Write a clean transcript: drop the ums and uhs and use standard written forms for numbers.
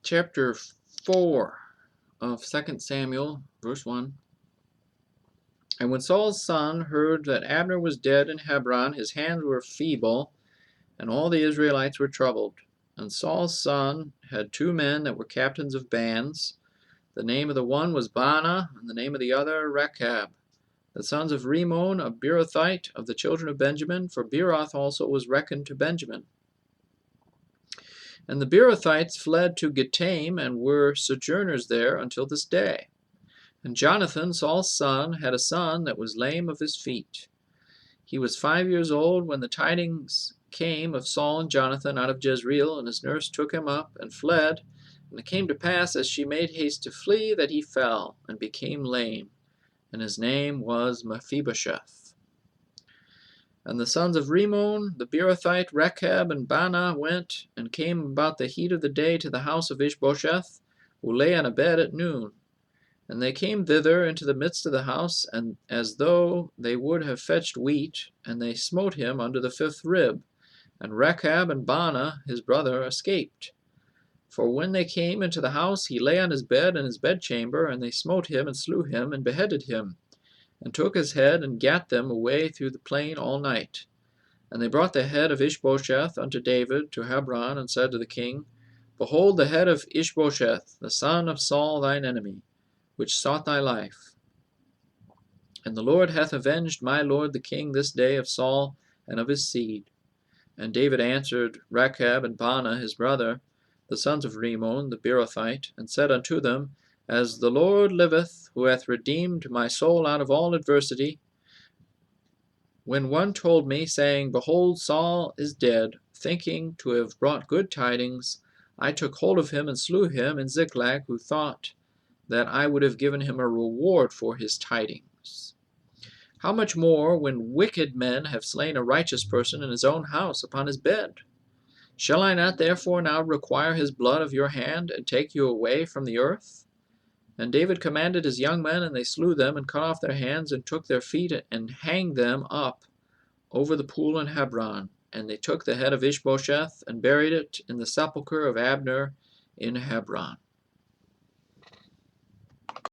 Chapter 4 of 2 Samuel, verse 1. And when Saul's son heard that Abner was dead in Hebron, his hands were feeble, and all the Israelites were troubled. And Saul's son had 2 men that were captains of bands. The name of the one was Baanah, and the name of the other Rechab. The sons of Rimmon, a Beerothite, of the children of Benjamin, for Beeroth also was reckoned to Benjamin. And the Beerothites fled to Gittaim, and were sojourners there until this day. And Jonathan, Saul's son, had a son that was lame of his feet. He was 5 years old when the tidings came of Saul and Jonathan out of Jezreel, and his nurse took him up and fled. And it came to pass, as she made haste to flee, that he fell and became lame, and his name was Mephibosheth. And the sons of Rimmon, the Beerothite, Rechab and Baanah, went and came about the heat of the day to the house of Ishbosheth, who lay on a bed at noon. And they came thither into the midst of the house, and as though they would have fetched wheat, and they smote him under the 5th rib. And Rechab and Baanah his brother escaped. For when they came into the house, he lay on his bed in his bedchamber, and they smote him and slew him and beheaded him, and took his head and gat them away through the plain all night. And they brought the head of Ishbosheth unto David to Hebron, and said to the king, Behold the head of Ishbosheth, the son of Saul thine enemy, which sought thy life. And the Lord hath avenged my lord the king this day of Saul and of his seed. And David answered Rechab and Baanah his brother, the sons of Rimmon the Beerothite, and said unto them, As the Lord liveth, who hath redeemed my soul out of all adversity, when one told me, saying, Behold, Saul is dead, thinking to have brought good tidings, I took hold of him and slew him in Ziklag, who thought that I would have given him a reward for his tidings. How much more when wicked men have slain a righteous person in his own house upon his bed? Shall I not therefore now require his blood of your hand, and take you away from the earth? And David commanded his young men, and they slew them, and cut off their hands, and took their feet, and hanged them up over the pool in Hebron. And they took the head of Ishbosheth, and buried it in the sepulchre of Abner in Hebron.